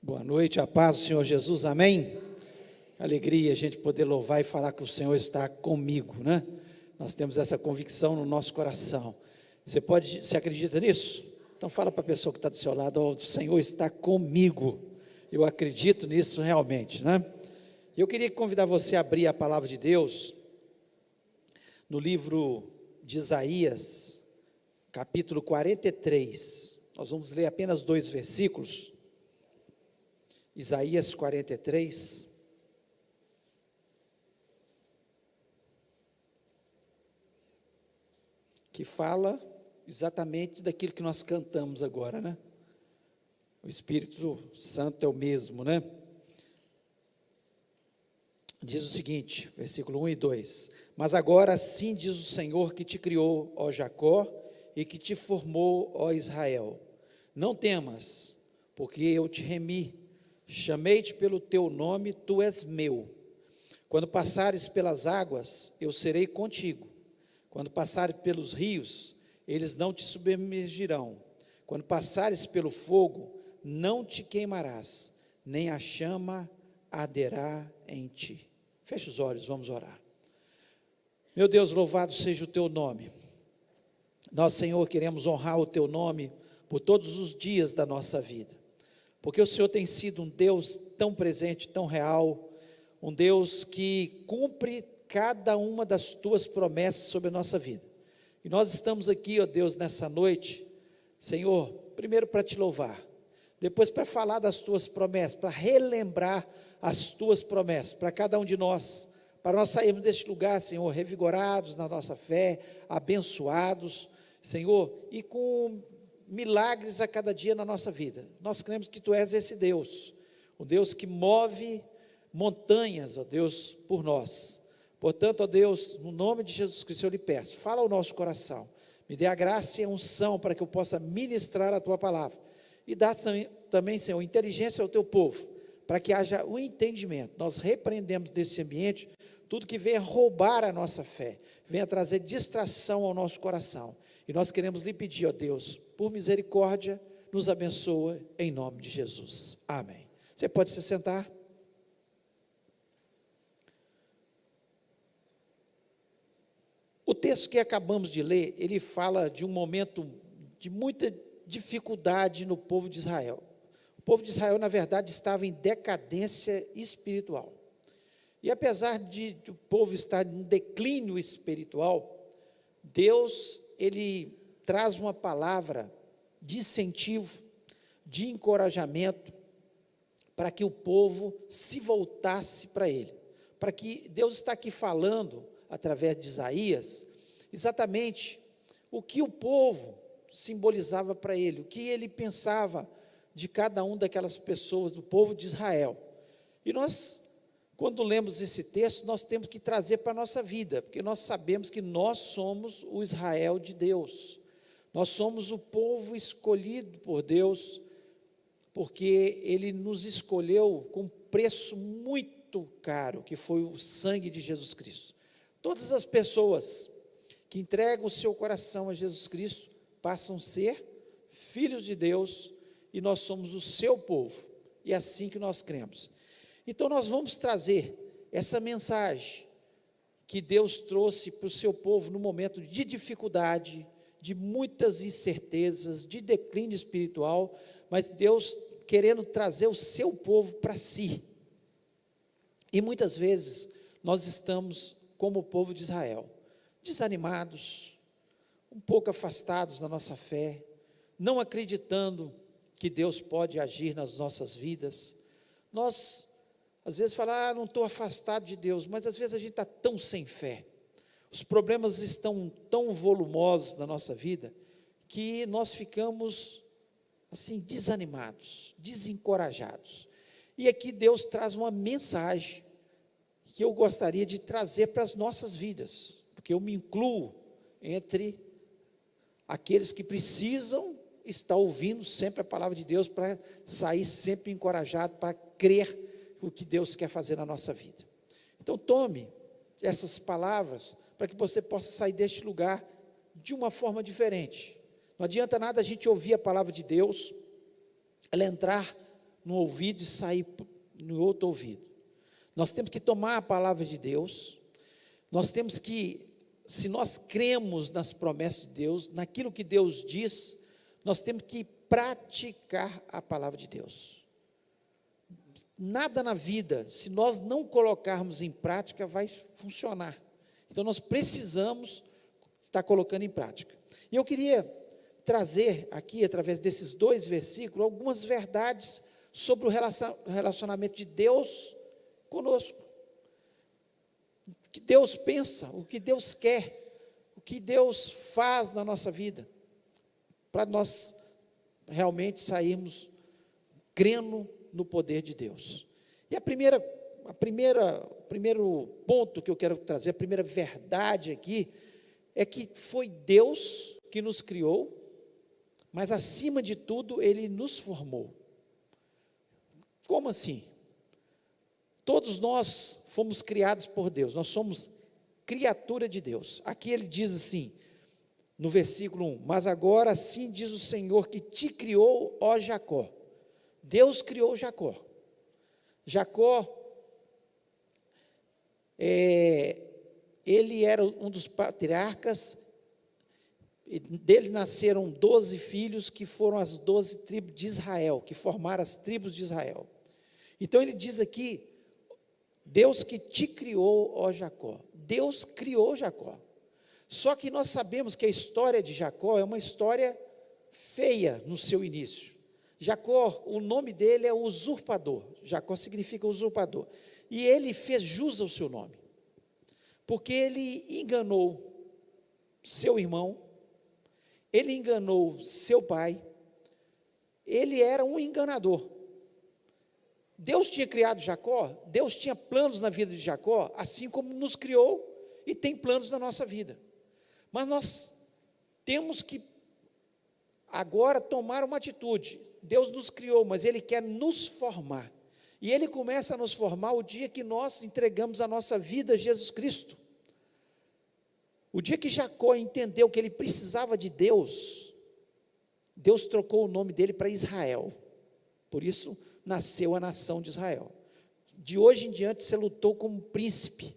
Boa noite, a paz do Senhor Jesus, amém? Alegria a gente poder louvar e falar que o Senhor está comigo, né? Nós temos essa convicção no nosso coração. Você acredita nisso? Então fala para a pessoa que está do seu lado: o Senhor está comigo. Eu acredito nisso realmente, né? Eu queria convidar você a abrir a palavra de Deus no livro de Isaías, capítulo 43. Nós vamos ler apenas 2 versículos. Isaías 43, que fala exatamente daquilo que nós cantamos agora, né? O Espírito Santo é o mesmo, né? Diz o seguinte, versículo 1 e 2: Mas agora assim diz o Senhor que te criou, ó Jacó, e que te formou, ó Israel: não temas, porque eu te remi. Chamei-te pelo teu nome, tu és meu. Quando passares pelas águas, eu serei contigo. Quando passares pelos rios, eles não te submergirão. Quando passares pelo fogo, não te queimarás, nem a chama arderá em ti. Feche os olhos, vamos orar. Meu Deus, louvado seja o teu nome. Nós, Senhor, queremos honrar o teu nome por todos os dias da nossa vida, porque o Senhor tem sido um Deus tão presente, tão real, um Deus que cumpre cada uma das tuas promessas sobre a nossa vida. E nós estamos aqui, ó Deus, nessa noite, Senhor, primeiro para te louvar, depois para falar das tuas promessas, para relembrar as tuas promessas para cada um de nós, para nós sairmos deste lugar, Senhor, revigorados na nossa fé, abençoados, Senhor, e com milagres a cada dia na nossa vida. Nós cremos que tu és esse Deus, o Deus que move montanhas, ó Deus, por nós. Portanto, ó Deus, no nome de Jesus Cristo eu lhe peço, fala ao nosso coração, me dê a graça e a unção para que eu possa ministrar a tua palavra, e dá também, Senhor, inteligência ao teu povo, para que haja um entendimento. Nós repreendemos desse ambiente tudo que venha roubar a nossa fé, venha trazer distração ao nosso coração, e nós queremos lhe pedir, ó Deus, por misericórdia, nos abençoa em nome de Jesus, amém. Você pode se sentar. O texto que acabamos de ler, ele fala de um momento de muita dificuldade no povo de Israel. O povo de Israel, na verdade, estava em decadência espiritual, e apesar de o povo estar em declínio espiritual, Deus, ele traz uma palavra de incentivo, de encorajamento, para que o povo se voltasse para ele, para que Deus está aqui falando, através de Isaías, exatamente o que o povo simbolizava para ele, o que ele pensava de cada um daquelas pessoas, do povo de Israel. E nós, quando lemos esse texto, nós temos que trazer para a nossa vida, porque nós sabemos que nós somos o Israel de Deus, nós somos o povo escolhido por Deus, porque Ele nos escolheu com um preço muito caro, que foi o sangue de Jesus Cristo. Todas as pessoas que entregam o seu coração a Jesus Cristo, passam a ser filhos de Deus, e nós somos o seu povo, e é assim que nós cremos. Então nós vamos trazer essa mensagem que Deus trouxe para o seu povo no momento de dificuldade, de muitas incertezas, de declínio espiritual, mas Deus querendo trazer o seu povo para si. E muitas vezes nós estamos como o povo de Israel, desanimados, um pouco afastados da nossa fé, não acreditando que Deus pode agir nas nossas vidas. Nós às vezes falamos, não estou afastado de Deus, mas às vezes a gente está tão sem fé, os problemas estão tão volumosos na nossa vida, que nós ficamos assim desanimados, desencorajados. E aqui Deus traz uma mensagem que eu gostaria de trazer para as nossas vidas, porque eu me incluo entre aqueles que precisam estar ouvindo sempre a palavra de Deus, para sair sempre encorajado, para crer o que Deus quer fazer na nossa vida. Então tome essas palavras, para que você possa sair deste lugar de uma forma diferente. Não adianta nada a gente ouvir a palavra de Deus, ela entrar num ouvido e sair no outro ouvido. Nós temos que tomar a palavra de Deus, nós temos que, se nós cremos nas promessas de Deus, naquilo que Deus diz, nós temos que praticar a palavra de Deus. Nada na vida, se nós não colocarmos em prática, vai funcionar. Então nós precisamos estar colocando em prática. E eu queria trazer aqui, através desses 2 versículos, algumas verdades sobre o relacionamento de Deus conosco. O que Deus pensa, o que Deus quer, o que Deus faz na nossa vida, para nós realmente sairmos crendo no poder de Deus. E o primeiro ponto que eu quero trazer, a primeira verdade aqui, é que foi Deus que nos criou, mas acima de tudo, Ele nos formou. Como assim? Todos nós fomos criados por Deus, nós somos criatura de Deus. Aqui ele diz assim, no versículo 1, mas agora assim diz o Senhor que te criou, ó Jacó. Deus criou Jacó. Jacó, ele era um dos patriarcas, dele nasceram 12 filhos, que foram as 12 tribos de Israel, que formaram as tribos de Israel. Então ele diz aqui, Deus que te criou, ó Jacó. Deus criou Jacó. Só que nós sabemos que a história de Jacó é uma história feia no seu início. Jacó, o nome dele é usurpador. Jacó significa usurpador. E ele fez jus ao seu nome, porque ele enganou seu irmão, ele enganou seu pai, ele era um enganador. Deus tinha criado Jacó, Deus tinha planos na vida de Jacó, assim como nos criou e tem planos na nossa vida. Mas nós temos que agora tomar uma atitude. Deus nos criou, mas Ele quer nos formar. E Ele começa a nos formar o dia que nós entregamos a nossa vida a Jesus Cristo. O dia que Jacó entendeu que ele precisava de Deus, Deus trocou o nome dele para Israel. Por isso nasceu a nação de Israel. De hoje em diante você lutou como príncipe.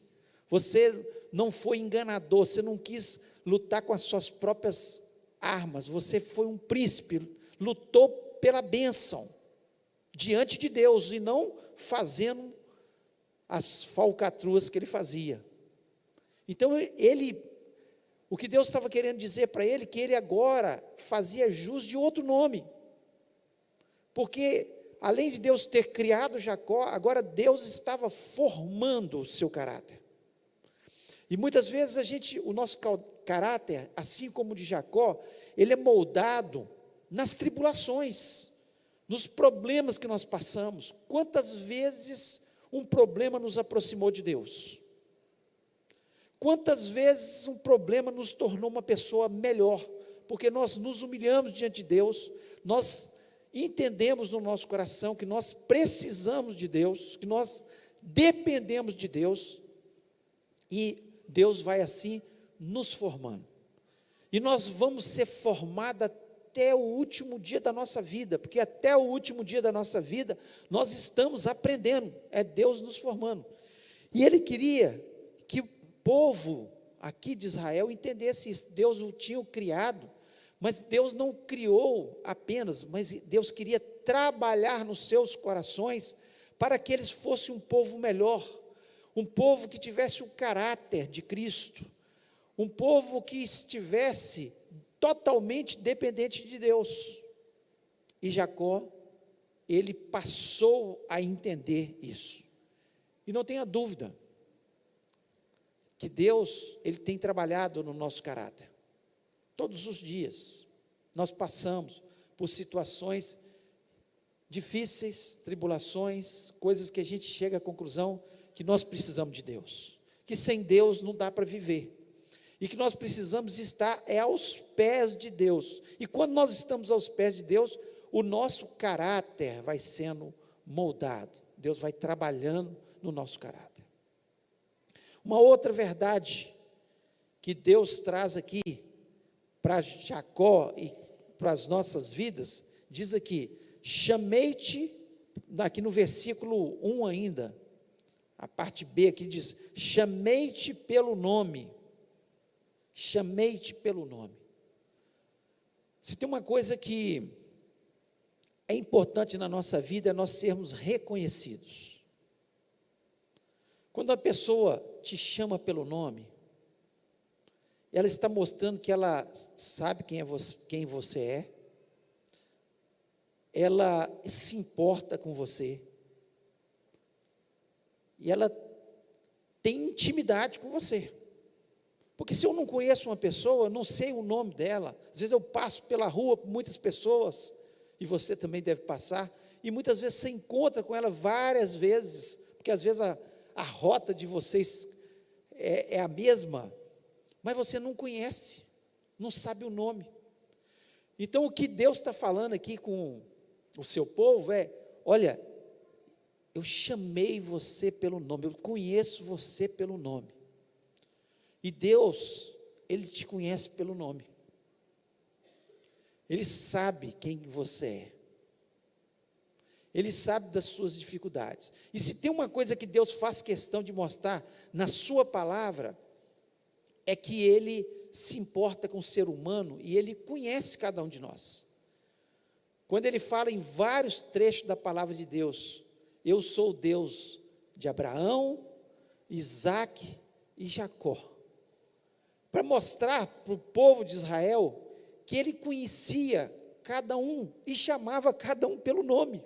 Você não foi enganador, você não quis lutar com as suas próprias armas. Você foi um príncipe, lutou pela bênção diante de Deus e não fazendo as falcatruas que ele fazia. Então o que Deus estava querendo dizer para ele, que ele agora fazia jus de outro nome, porque além de Deus ter criado Jacó, agora Deus estava formando o seu caráter. E muitas vezes o nosso caráter, assim como o de Jacó, ele é moldado nas tribulações, nos problemas que nós passamos. Quantas vezes um problema nos aproximou de Deus? Quantas vezes um problema nos tornou uma pessoa melhor? Porque nós nos humilhamos diante de Deus, nós entendemos no nosso coração que nós precisamos de Deus, que nós dependemos de Deus, e Deus vai assim nos formando. E nós vamos ser formados até o último dia da nossa vida, porque até o último dia da nossa vida, nós estamos aprendendo, é Deus nos formando. E Ele queria que o povo aqui de Israel entendesse isso. Deus o tinha criado, mas Deus não criou apenas, mas Deus queria trabalhar nos seus corações, para que eles fossem um povo melhor, um povo que tivesse o caráter de Cristo, um povo que estivesse totalmente dependente de Deus. E Jacó, ele passou a entender isso. E não tenha dúvida que Deus, Ele tem trabalhado no nosso caráter. Todos os dias nós passamos por situações difíceis, tribulações, coisas que a gente chega à conclusão que nós precisamos de Deus, que sem Deus não dá para viver, e que nós precisamos estar aos pés de Deus. E quando nós estamos aos pés de Deus, o nosso caráter vai sendo moldado, Deus vai trabalhando no nosso caráter. Uma outra verdade que Deus traz aqui para Jacó e para as nossas vidas, diz aqui: chamei-te aqui no versículo 1 ainda, a parte B aqui diz: chamei-te pelo nome. Chamei-te pelo nome. Se tem uma coisa que é importante na nossa vida, é nós sermos reconhecidos. Quando a pessoa te chama pelo nome, ela está mostrando que ela sabe quem você é, ela se importa com você, e ela tem intimidade com você. Porque se eu não conheço uma pessoa, eu não sei o nome dela. Às vezes eu passo pela rua por muitas pessoas, e você também deve passar, e muitas vezes você encontra com ela várias vezes, porque às vezes a rota de vocês é a mesma, mas você não conhece, não sabe o nome. Então o que Deus está falando aqui com o seu povo é: olha, eu chamei você pelo nome, eu conheço você pelo nome. E Deus, Ele te conhece pelo nome. Ele sabe quem você é. Ele sabe das suas dificuldades. E se tem uma coisa que Deus faz questão de mostrar na sua palavra, é que Ele se importa com o ser humano e Ele conhece cada um de nós. Quando Ele fala em vários trechos da palavra de Deus: eu sou o Deus de Abraão, Isaque e Jacó. Para mostrar para o povo de Israel que Ele conhecia cada um e chamava cada um pelo nome,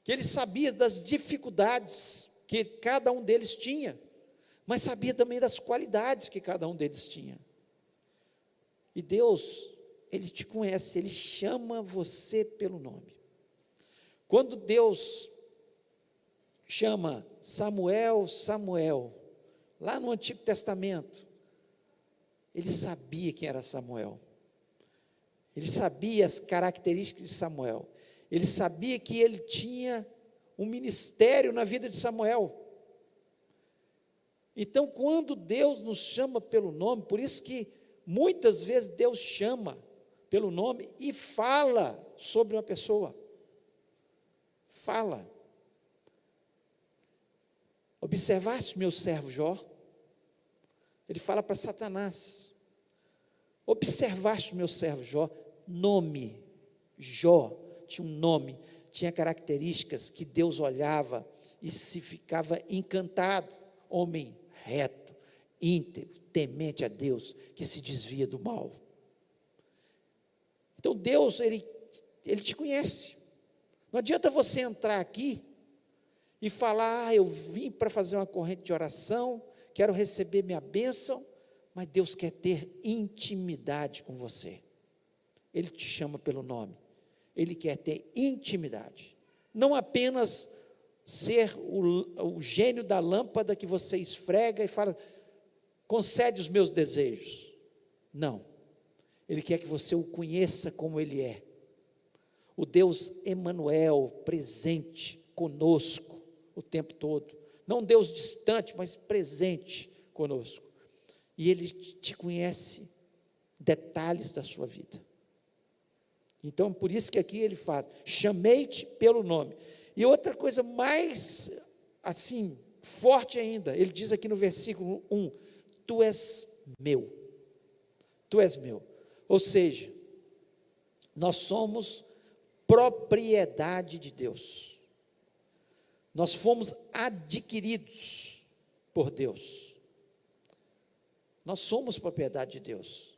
que Ele sabia das dificuldades que cada um deles tinha, mas sabia também das qualidades que cada um deles tinha. E Deus, Ele te conhece, Ele chama você pelo nome. Quando Deus chama Samuel, Samuel, lá no Antigo Testamento, Ele sabia quem era Samuel. Ele sabia as características de Samuel. Ele sabia que ele tinha um ministério na vida de Samuel. Então, quando Deus nos chama pelo nome, por isso que muitas vezes Deus chama pelo nome e fala sobre uma pessoa. Fala. Observaste meu servo Jó? Ele fala para Satanás: observaste o meu servo Jó? Nome, Jó tinha um nome, tinha características que Deus olhava e se ficava encantado. Homem reto, íntegro, temente a Deus, que se desvia do mal. Então Deus, Ele te conhece. Não adianta você entrar aqui e falar: eu vim para fazer uma corrente de oração, quero receber minha bênção, mas Deus quer ter intimidade com você. Ele te chama pelo nome, Ele quer ter intimidade, não apenas ser o gênio da lâmpada que você esfrega e fala: concede os meus desejos. Não, Ele quer que você o conheça como Ele é, o Deus Emanuel, presente conosco o tempo todo, não Deus distante, mas presente conosco. E Ele te conhece detalhes da sua vida. Então, por isso que aqui Ele faz: chamei-te pelo nome. E outra coisa mais, assim, forte ainda, Ele diz aqui no versículo 1, tu és meu. Tu és meu. Ou seja, nós somos propriedade de Deus. Nós fomos adquiridos por Deus. Nós somos propriedade de Deus.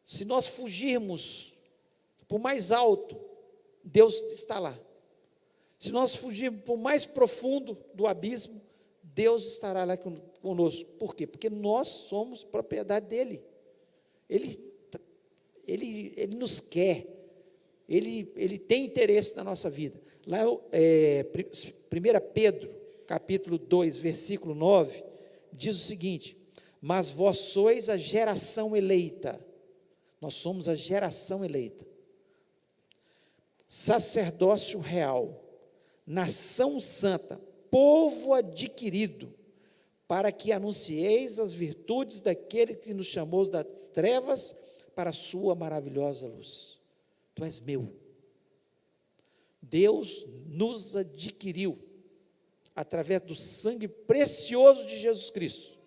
Se nós fugirmos por mais alto, Deus está lá. Se nós fugirmos por mais profundo do abismo, Deus estará lá conosco. Por quê? Porque nós somos propriedade dEle. Ele nos quer. Ele tem interesse na nossa vida. Lá, 1 Pedro, capítulo 2, versículo 9, diz o seguinte: mas vós sois a geração eleita. Nós somos a geração eleita. Sacerdócio real, nação santa, povo adquirido, para que anuncieis as virtudes daquele que nos chamou das trevas para a sua maravilhosa luz. Tu és meu. Deus nos adquiriu através do sangue precioso de Jesus Cristo.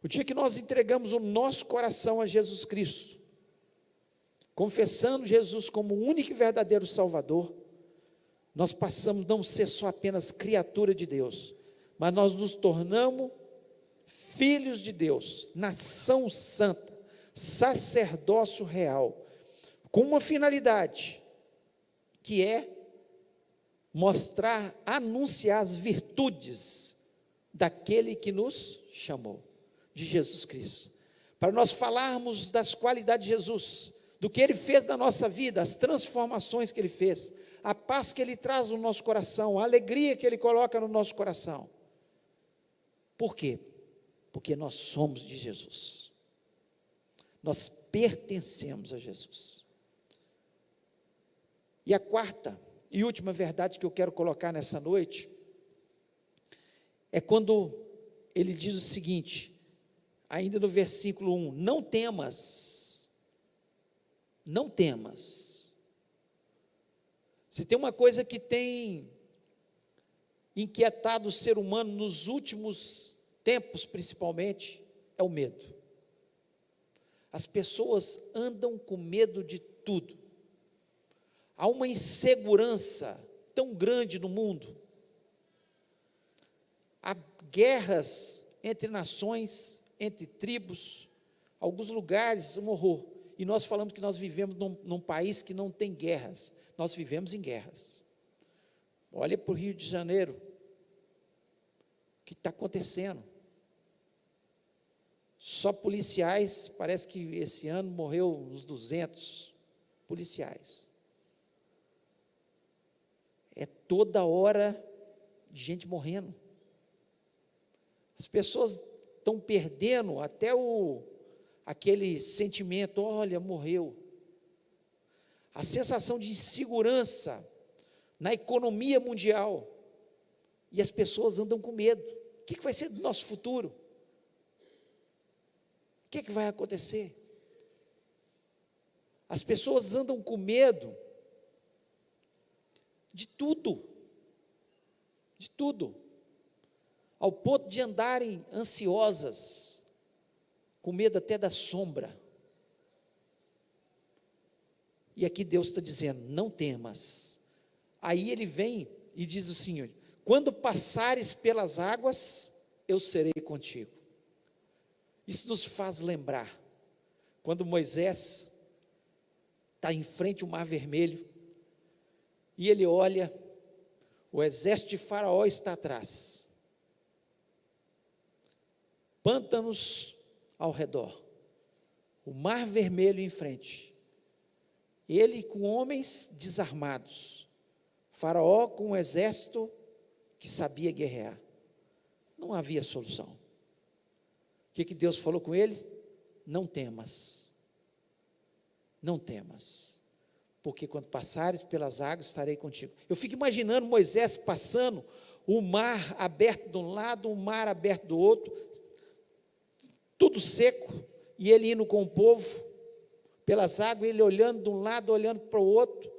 O dia que nós entregamos o nosso coração a Jesus Cristo, confessando Jesus como o único e verdadeiro Salvador, nós passamos a não ser só apenas criatura de Deus, mas nós nos tornamos filhos de Deus, nação santa, sacerdócio real, com uma finalidade, que é mostrar, anunciar as virtudes daquele que nos chamou, de Jesus Cristo, para nós falarmos das qualidades de Jesus, do que Ele fez na nossa vida, as transformações que Ele fez, a paz que Ele traz no nosso coração, a alegria que Ele coloca no nosso coração. Por quê? Porque nós somos de Jesus, nós pertencemos a Jesus. E a quarta e última verdade que eu quero colocar nessa noite, é quando ele diz o seguinte, ainda no versículo 1, não temas, não temas. Se tem uma coisa que tem inquietado o ser humano nos últimos tempos principalmente, é o medo. As pessoas andam com medo de tudo. Há uma insegurança tão grande no mundo. Há guerras entre nações, entre tribos, alguns lugares, um horror. E nós falamos que nós vivemos num país que não tem guerras. Nós vivemos em guerras. Olha para o Rio de Janeiro. O que está acontecendo? Só policiais, parece que esse ano morreu uns 200 policiais. É toda hora gente morrendo. As pessoas estão perdendo até aquele sentimento, olha, morreu. A sensação de insegurança na economia mundial. E as pessoas andam com medo. O que vai ser do nosso futuro? O que vai acontecer? As pessoas andam com medo de tudo, ao ponto de andarem ansiosas, com medo até da sombra. E aqui Deus está dizendo, não temas. Aí ele vem e diz o Senhor, quando passares pelas águas, eu serei contigo. Isso nos faz lembrar, quando Moisés está em frente ao Mar Vermelho, e ele olha, o exército de Faraó está atrás, pântanos ao redor, o Mar Vermelho em frente, ele com homens desarmados, Faraó com um exército que sabia guerrear, não havia solução. O que Deus falou com ele? Não temas, não temas, porque quando passares pelas águas, estarei contigo. Eu fico imaginando Moisés passando, o mar aberto de um lado, o mar aberto do outro, tudo seco, e ele indo com o povo, pelas águas, ele olhando de um lado, olhando para o outro,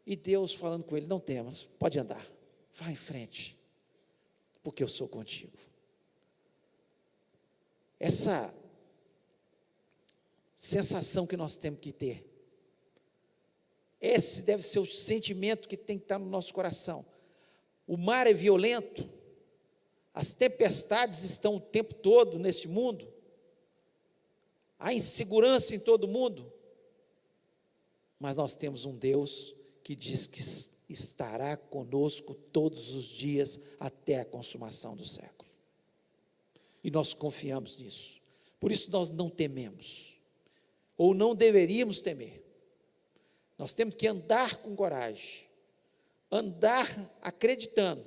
e Deus falando com ele, não temas, pode andar, vá em frente, porque eu sou contigo. Essa sensação que nós temos que ter, esse deve ser o sentimento que tem que estar no nosso coração. O mar é violento, as tempestades estão o tempo todo neste mundo, há insegurança em todo mundo, mas nós temos um Deus que diz que estará conosco todos os dias até a consumação do século. E nós confiamos nisso. Por isso nós não tememos, ou não deveríamos temer. Nós temos que andar com coragem, andar acreditando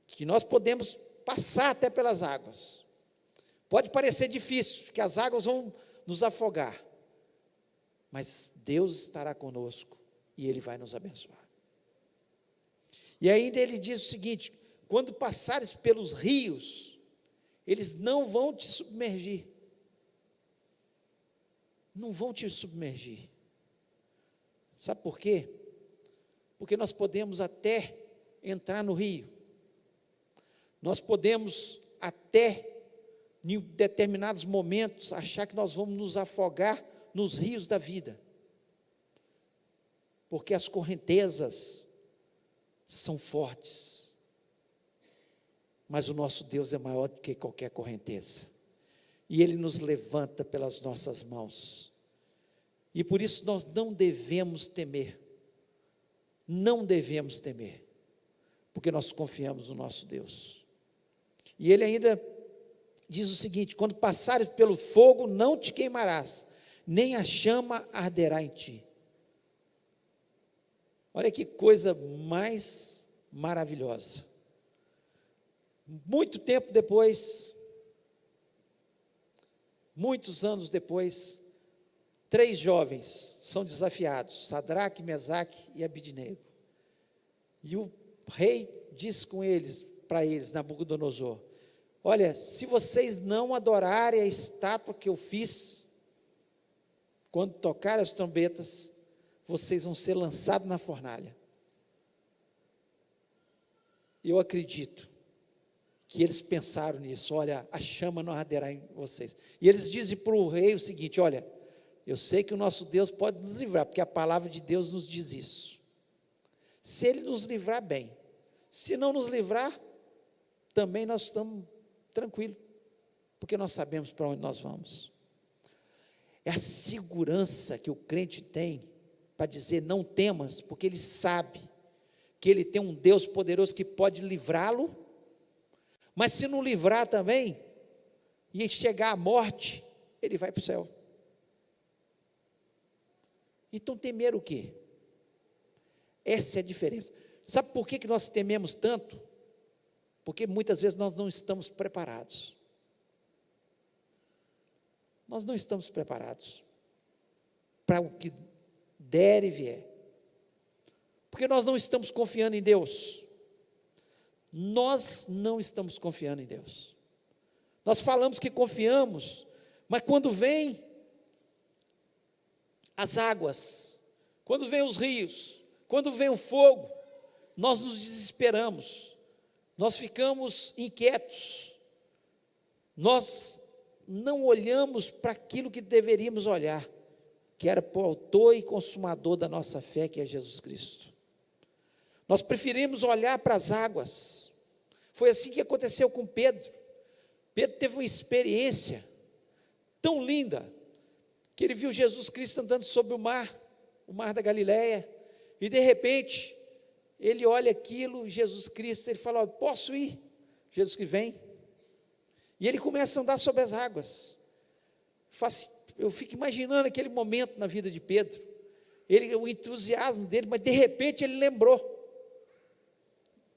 que nós podemos passar até pelas águas. Pode parecer difícil, que as águas vão nos afogar, mas Deus estará conosco e Ele vai nos abençoar. E ainda ele diz o seguinte, quando passares pelos rios, eles não vão te submergir, não vão te submergir. Sabe por quê? porque nós podemos até entrar no rio, nós podemos até, em determinados momentos, achar que nós vamos nos afogar nos rios da vida, porque as correntezas são fortes, mas o nosso Deus é maior do que qualquer correnteza, e Ele nos levanta pelas nossas mãos, e por isso nós não devemos temer, porque nós confiamos no nosso Deus. E Ele ainda diz o seguinte: quando passares pelo fogo, não te queimarás, nem a chama arderá em ti. Olha que coisa mais maravilhosa. Muito tempo depois, muitos anos depois, 3 jovens são desafiados, Sadraque, Mesaque e Abidnego. E o rei diz para eles, Nabucodonosor: olha, se vocês não adorarem a estátua que eu fiz, quando tocarem as trombetas, vocês vão ser lançados na fornalha. Eu acredito que eles pensaram nisso. Olha, a chama não arderá em vocês. E eles dizem para o rei o seguinte: olha, eu sei que o nosso Deus pode nos livrar, porque a palavra de Deus nos diz isso. Se Ele nos livrar, bem. Se não nos livrar, também nós estamos tranquilos, porque nós sabemos para onde nós vamos. É a segurança que o crente tem para dizer não temas, porque ele sabe que ele tem um Deus poderoso que pode livrá-lo, mas se não livrar também, e chegar à morte, ele vai para o céu. Então temer o quê? Essa é a diferença. Sabe por que nós tememos tanto? Porque muitas vezes nós não estamos preparados. Nós não estamos preparados para o que der e vier, porque nós não estamos confiando em Deus. Nós não estamos confiando em Deus. Nós falamos que confiamos, mas quando vem as águas, quando vem os rios, quando vem o fogo, nós nos desesperamos, nós ficamos inquietos, nós não olhamos para aquilo que deveríamos olhar, que era para o autor e consumador da nossa fé, que é Jesus Cristo. Nós preferimos olhar para as águas. Foi assim que aconteceu com Pedro. Pedro teve uma experiência tão linda, que ele viu Jesus Cristo andando sobre o mar da Galileia, e de repente, ele olha aquilo, Jesus Cristo, ele fala: posso ir? Jesus que vem, e ele começa a andar sobre as águas. Eu fico imaginando aquele momento na vida de Pedro, o entusiasmo dele, mas de repente ele lembrou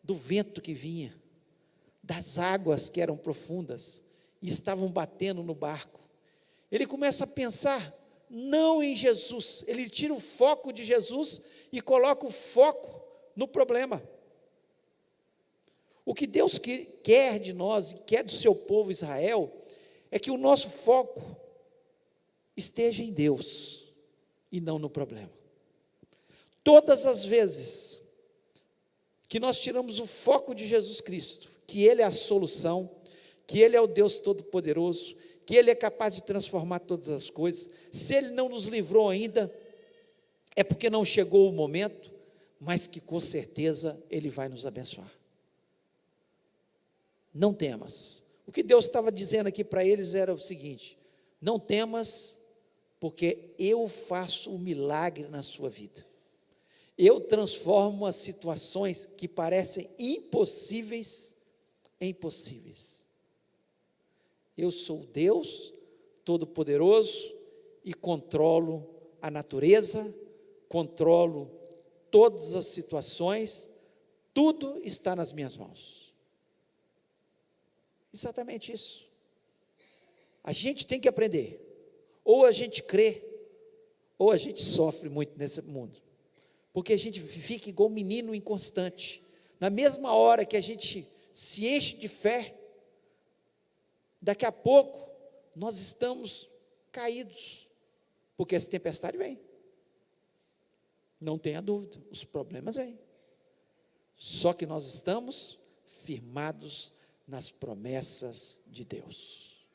do vento que vinha, das águas que eram profundas, e estavam batendo no barco. Ele começa a pensar, não em Jesus, ele tira o foco de Jesus, e coloca o foco no problema. O que Deus quer de nós, e quer do seu povo Israel, é que o nosso foco esteja em Deus, e não no problema. Todas as vezes que nós tiramos o foco de Jesus Cristo, que Ele é a solução, que Ele é o Deus Todo-Poderoso, que Ele é capaz de transformar todas as coisas, se Ele não nos livrou ainda, é porque não chegou o momento, mas que com certeza Ele vai nos abençoar. Não temas. O que Deus estava dizendo aqui para eles era o seguinte: não temas, porque eu faço um milagre na sua vida. Eu transformo as situações que parecem impossíveis em possíveis. Eu sou Deus Todo-Poderoso e controlo a natureza, controlo todas as situações, tudo está nas minhas mãos. Exatamente isso. A gente tem que aprender. Ou a gente crê, ou a gente sofre muito nesse mundo. Porque a gente fica igual um menino inconstante. Na mesma hora que a gente se enche de fé, daqui a pouco nós estamos caídos, porque essa tempestade vem. Não tenha dúvida, os problemas vêm. Só que nós estamos firmados nas promessas de Deus.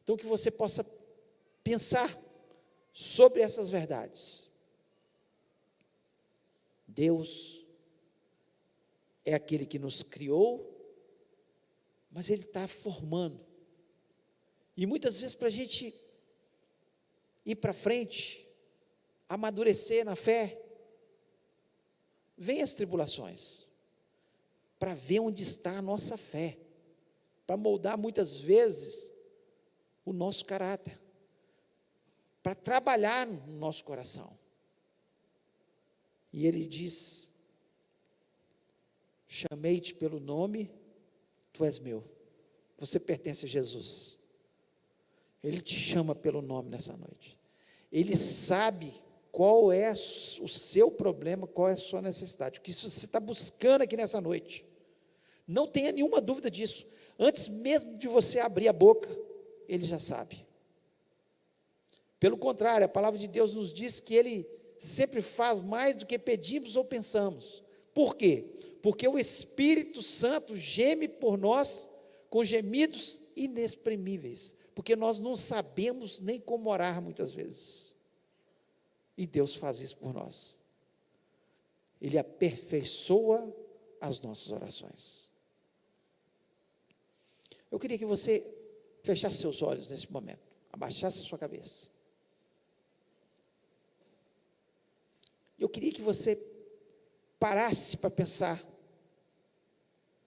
Então, que você possa pensar sobre essas verdades. Deus é aquele que nos criou, mas Ele está formando. E muitas vezes, para a gente ir para frente, amadurecer na fé, vem as tribulações, para ver onde está a nossa fé, para moldar muitas vezes o nosso caráter, para trabalhar no nosso coração. E Ele diz: chamei-te pelo nome, tu és meu. Você pertence a Jesus. Ele te chama pelo nome nessa noite. Ele sabe qual é o seu problema, qual é a sua necessidade, o que você está buscando aqui nessa noite. Não tenha nenhuma dúvida disso. Antes mesmo de você abrir a boca, Ele já sabe. Pelo contrário, a palavra de Deus nos diz que Ele sempre faz mais do que pedimos ou pensamos. Por quê? Porque o Espírito Santo geme por nós com gemidos inexprimíveis, porque nós não sabemos nem como orar muitas vezes. E Deus faz isso por nós. Ele aperfeiçoa as nossas orações. Eu queria que você fechasse seus olhos nesse momento, abaixasse a sua cabeça. Eu queria que você parasse para pensar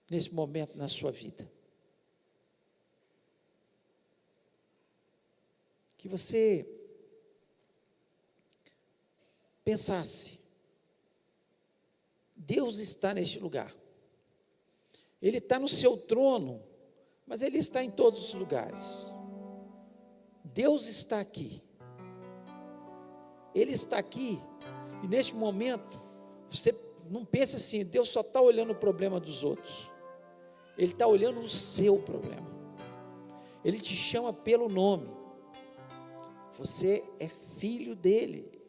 nesse momento na sua vida. Que você pensasse: Deus está neste lugar, Ele está no seu trono, mas Ele está em todos os lugares. Deus está aqui, Ele está aqui, e neste momento, você não pense assim: Deus só está olhando o problema dos outros, Ele está olhando o seu problema. Ele te chama pelo nome. Você é filho dele,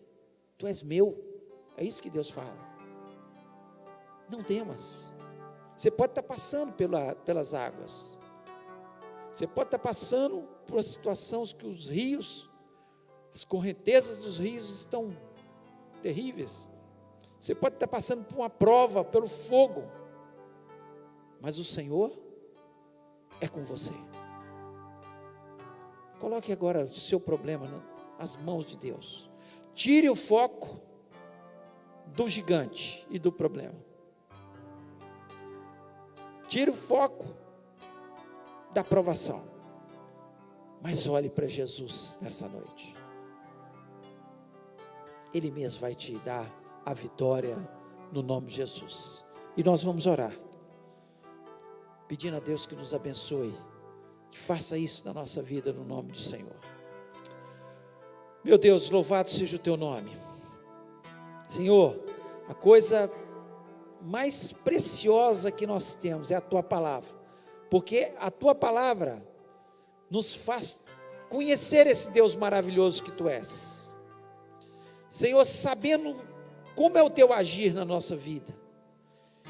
tu és meu. É isso que Deus fala. Não temas. Você pode estar passando pelas águas, você pode estar passando por uma situação que os rios, as correntezas dos rios estão terríveis. Você pode estar passando por uma prova, pelo fogo, mas o Senhor é com você. Coloque agora o seu problema nas mãos de Deus. Tire o foco do gigante e do problema. Tire o foco da provação. Mas olhe para Jesus nessa noite. Ele mesmo vai te dar a vitória no nome de Jesus. E nós vamos orar, pedindo a Deus que nos abençoe, que faça isso na nossa vida no nome do Senhor. Meu Deus, louvado seja o teu nome. Senhor, a coisa mais preciosa que nós temos é a tua palavra, porque a tua palavra nos faz conhecer esse Deus maravilhoso que tu és. Senhor, sabendo como é o teu agir na nossa vida,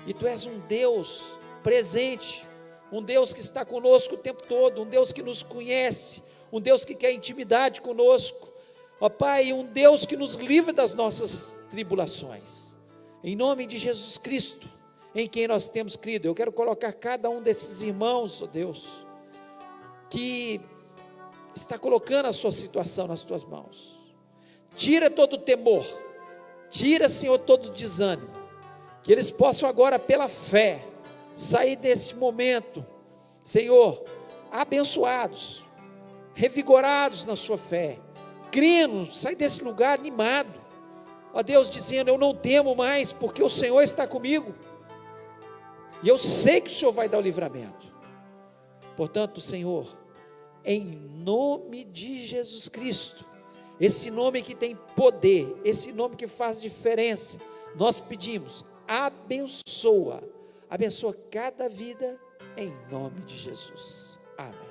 e tu és um Deus presente, um Deus que está conosco o tempo todo, um Deus que nos conhece, um Deus que quer intimidade conosco, ó Pai, um Deus que nos livra das nossas tribulações. Em nome de Jesus Cristo, em quem nós temos crido, eu quero colocar cada um desses irmãos, ó Deus, que está colocando a sua situação nas tuas mãos. Tira todo o temor, tira, Senhor, todo o desânimo, que eles possam agora, pela fé, sair desse momento, Senhor, abençoados, revigorados na sua fé, crendo, sair desse lugar animado, ó Deus, dizendo: eu não temo mais, porque o Senhor está comigo, e eu sei que o Senhor vai dar o livramento. Portanto, Senhor, em nome de Jesus Cristo, esse nome que tem poder, esse nome que faz diferença, nós pedimos: abençoa cada vida, em nome de Jesus. Amém.